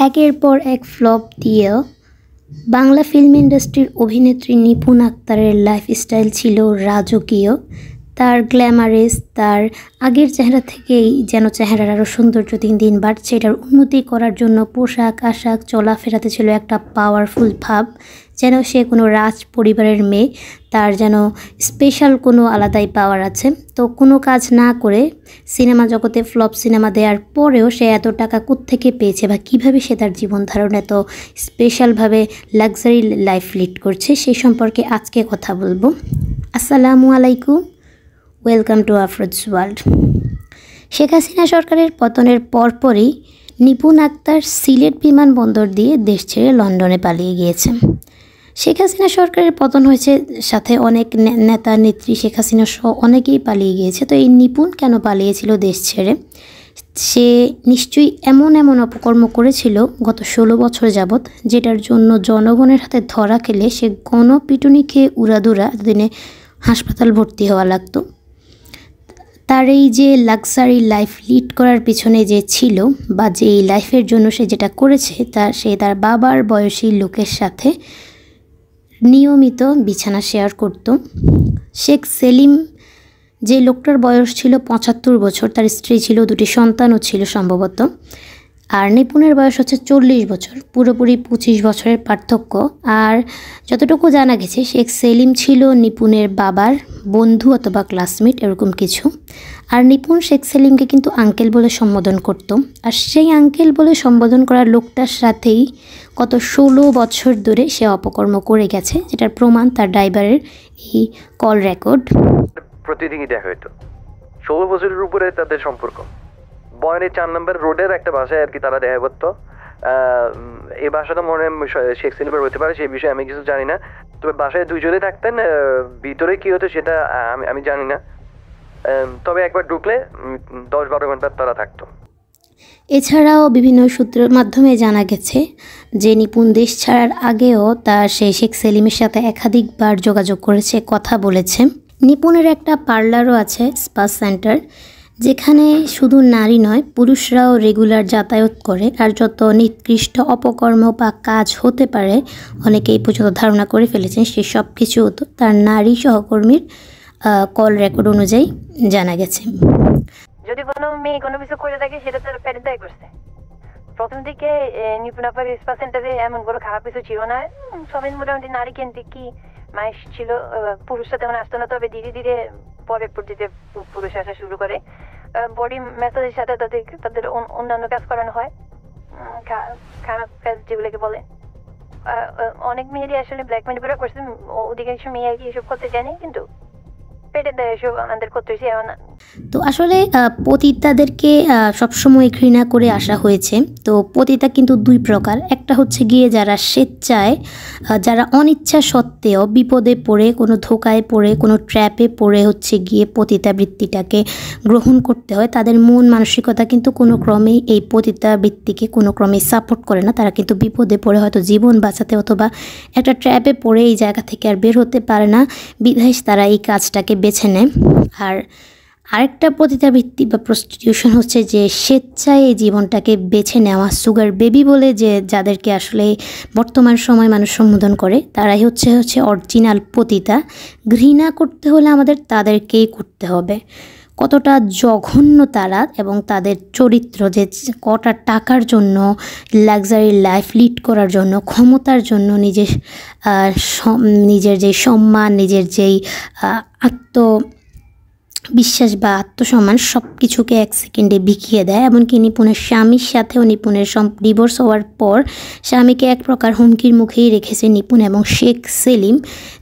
একের পর এক ফ্লপ দিয়েও বাংলা ফিল্ম ইন্ডাস্ট্রির অভিনেত্রী নিপুণ আক্তারের লাইফস্টাইল ছিল রাজকীয়। তার গ্ল্যামারেস, তার আগের চেহারা থেকেই যেন চেহারার আরও সৌন্দর্য দিন দিন বাড়ছে। এটার উন্নতি করার জন্য পোশাক আশাক চলাফেরাতে ছিল একটা পাওয়ারফুল ভাব, যেন সে কোনো রাজ পরিবারের মেয়ে, তার যেন স্পেশাল কোনো আলাদাই পাওয়ার আছে। তো কোনো কাজ না করে সিনেমা জগতে ফ্লপ সিনেমা দেওয়ার পরেও সে এত টাকা কোত্থেকে পেয়েছে বা কীভাবে সে তার জীবন ধারণ এত স্পেশালভাবে লাক্সারি লাইফ লিড করছে সেই সম্পর্কে আজকে কথা বলবো। আসসালামু আলাইকুম, welcome to Afroz world. Sheikh Hasina সরকারের পতনের পরপরই নিপুণ আক্তার সিলেট বিমানবন্দর দিয়ে দেশ ছেড়ে লন্ডনে পালিয়ে গিয়েছে। শেখ হাসিনা সরকারের পতন হয়েছে, সাথে অনেক নেতা নেত্রী শেখ হাসিনা সহ অনেকেই পালিয়ে গিয়েছে। তো এই নিপুণ কেন পালিয়েছিল দেশ ছেড়ে? সে নিশ্চয়ই এমন অপকর্ম করেছিল গত 16 বছর যাবৎ, যেটার জন্য জনগণের হাতে ধরা খেলে সে গণপিটুনি খেয়ে উড়াদুরা দিনে হাসপাতাল ভর্তি হওয়া লাগতো। তার এই যে লাক্সারি লাইফ লিড করার পিছনে যে ছিল বা যে এই লাইফের জন্য সে যেটা করেছে, সে তার বাবার বয়সী লোকের সাথে নিয়মিত বিছানা শেয়ার করত। শেখ সেলিম, যে লোকটার বয়স ছিল 75 বছর, তার স্ত্রী ছিল, 2টি সন্তানও ছিল সম্ভবত। আর নিপুণের বয়স হচ্ছে 40 বছর, পুরোপুরি 25 বছরের পার্থক্য। আর যতটুকু জানা গেছে শেখ সেলিম ছিল নিপুণের বাবার বন্ধু অথবা ক্লাসমেট, এরকম কিছু। আর নিপুণ শেখ সেলিমকে কিন্তু আঙ্কেল বলে সম্বোধন করত। আর সেই আঙ্কেল বলে সম্বোধন করা লোকটার সাথেই গত 16 বছর ধরে সে অপকর্ম করে গেছে, যেটার প্রমাণ তার ড্রাইভারের এই কল রেকর্ড। প্রতিদিনই দেখা হইতো। 16 বছরের উপরে তাদের সম্পর্ক। বয়নের 4 নম্বর রোডের একটা বাসায় আর কি তারা দেখা করতো। এই বাসাটা মনে হয় শেখ সেলিমের হতে পারে, সেই বিষয়ে আমি কিছু জানি না। তবে বাসায় দুইজনে থাকতেন, ভিতরে কি হতো সেটা আমি জানি না। তবে একবার ঢুকলে 10-12 ঘন্টা তারা থাকতো। এছাড়াও বিভিন্ন সূত্রের মাধ্যমে জানা গেছে যে নিপুণ দেশ ছাড়ার আগেও সেই শেখ সেলিমের সাথে একাধিকবার যোগাযোগ করেছে, কথা বলেছে। নিপুণের একটা পার্লারও আছে, স্পা সেন্টার, যেখানে শুধু নারী নয় পুরুষরাও রেগুলার যাতায়াত করে। আর যত নিকৃষ্ট অপকর্ম বা কাজ হতে পারে অনেকেই পর্যন্ত ধারণা করে ফেলেছেন, সে সব কিছু হতো তার নারী সহকর্মীর কল রেকর্ড অনুযায়ী জানা গেছে। যদি কোনো মেয়ে কোনো কিছু করে থাকে সেটা তার প্যারেন্ট দায়ী করছে। প্রথম দিকে নিপুণ আপার স্পা সেন্টারে এমন কোনো খারাপ কিছু ছিল না, সবাই মোটামুটি নারী কেন্দ্রিক কি মাইস ছিল, পুরুষরা তেমন আসতো না। তবে ধীরে ধীরে পরে পর্যায়ে পুরুষ আসা শুরু করে। বডি ম্যাসাজের সাথে তাদের অন্যান্য কাজ করানো হয়, খারাপ কাজ যেগুলোকে বলে। অনেক মেয়েরই আসলে ব্ল্যাক মানি করে করছে, অধিকাংশ মেয়ে আর কি এসব করতে চায়নি, কিন্তু পেটে দেয় এসব আমাদের করতে হয়েছে। তো আসলে পতিতাদেরকে সবসময় ঘৃণা করে আসা হয়েছে। তো পতিতা কিন্তু দুই প্রকার, একটা হচ্ছে গিয়ে যারা স্বেচ্ছায়, যারা অনিচ্ছা সত্ত্বেও বিপদে পড়ে, কোনো ধোকায় পড়ে, কোনো ট্র্যাপে পড়ে হচ্ছে গিয়ে পতিতাবৃত্তিটাকে গ্রহণ করতে হয়। তাদের মন মানসিকতা কিন্তু কোনো ক্রমেই এই পতিতাবৃত্তিকে কোনো ক্রমেই সাপোর্ট করে না। তারা কিন্তু বিপদে পড়ে হয়তো জীবন বাঁচাতে অথবা একটা ট্র্যাপে পড়ে এই জায়গা থেকে আর বের হতে পারে না, বিধায় তারা এই কাজটাকে বেছে নেয়। আর আরেকটা পতিতাবৃত্তি বা প্রস্টিটিউশন হচ্ছে যে স্বেচ্ছায় এই জীবনটাকে বেছে নেওয়া, সুগার বেবি বলে যে যাদেরকে আসলে বর্তমান সময় মানুষ সম্বোধন করে, তারাই হচ্ছে অরিজিনাল পতিতা। ঘৃণা করতে হলে আমাদের তাদেরকেই করতে হবে। কতটা জঘন্য তারা, এবং তাদের চরিত্র যে কটা টাকার জন্য, লাক্সারি লাইফ লিড করার জন্য, ক্ষমতার জন্য নিজের যে সম্মান, নিজের যেই বিশ্বাস বা আত্মসম্মান সব কিছুকে 1 সেকেন্ডে বিকিয়ে দেয়। এমনকি নিপুণের স্বামীর সাথেও নিপুণের ডিভোর্স হওয়ার পর স্বামীকে এক প্রকার হুমকির মুখেই রেখেছে নিপুণ এবং শেখ সেলিম,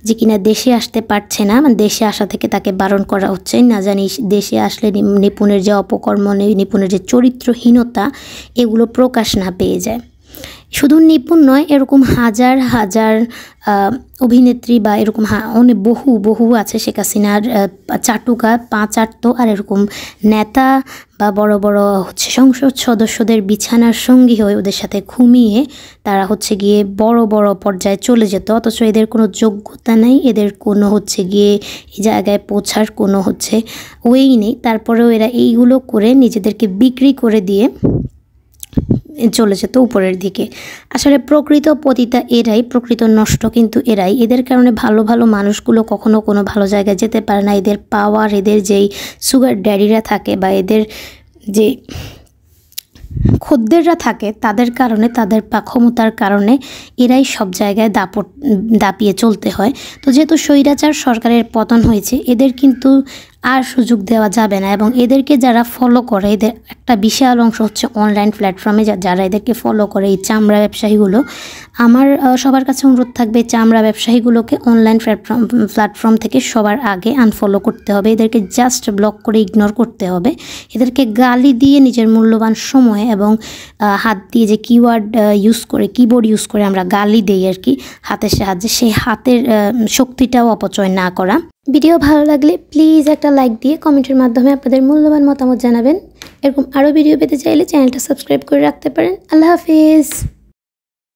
যে কিনা দেশে আসতে পারছে না, দেশে আসা থেকে তাকে বারণ করা হচ্ছে। না জানি দেশে আসলে নিপুণের যে অপকর্ম, নিপুণের যে চরিত্রহীনতা, এগুলো প্রকাশ না পেয়ে যায়। শুধু নিপুণ নয়, এরকম হাজার হাজার অভিনেত্রী বা এরকম অনেক বহু আছে শেখ হাসিনার চাটুকা 5-8, আর এরকম নেতা বা বড় সংসদ সদস্যদের বিছানার সঙ্গী হয়ে ওদের সাথে ঘুমিয়ে তারা গিয়ে বড় পর্যায়ে চলে যেত। অথচ এদের কোনো যোগ্যতা নেই, এদের কোনো গিয়ে এই জায়গায় পৌঁছার কোনো ওয়েই নেই। তারপরেও এরা এইগুলো করে নিজেদেরকে বিক্রি করে দিয়ে চলে যেত উপরের দিকে। আসলে প্রকৃত পতিতা এরাই, প্রকৃত নষ্ট কিন্তু এরাই। এদের কারণে ভালো ভালো মানুষগুলো কখনো কোনো ভালো জায়গায় যেতে পারে না। এদের পাওয়ার, এদের যেই সুগার ড্যাডিরা থাকে বা এদের যে খদ্দেররা থাকে তাদের কারণে, তাদের ক্ষমতার কারণে এরাই সব জায়গায় দাপিয়ে চলতে হয়। তো যেহেতু স্বৈরাচার সরকারের পতন হয়েছে, এদের কিন্তু আর সুযোগ দেওয়া যাবে না। এবং এদেরকে যারা ফলো করে, এদের একটা বিশাল অংশ হচ্ছে অনলাইন প্ল্যাটফর্মে যারা এদেরকে ফলো করে, এই চামড়া ব্যবসায়ীগুলো। আমার সবার কাছে অনুরোধ থাকবে, চামড়া ব্যবসায়ীগুলোকে অনলাইন প্ল্যাটফর্ম থেকে সবার আগে আনফলো করতে হবে। এদেরকে জাস্ট ব্লক করে ইগনোর করতে হবে। এদেরকে গালি দিয়ে নিজের মূল্যবান সময় এবং হাত দিয়ে যে কিবোর্ড ইউজ করে আমরা গালি দেই আর কি হাতের সাহায্যে, সেই হাতের শক্তিটাও অপচয় না করা। ভিডিও ভালো লাগলে প্লিজ একটা লাইক দিয়ে কমেন্টের মাধ্যমে আপনাদের মূল্যবান মতামত জানাবেন। এরকম আরও ভিডিও পেতে চাইলে চ্যানেলটা সাবস্ক্রাইব করে রাখতে পারেন। আল্লাহ হাফিজ।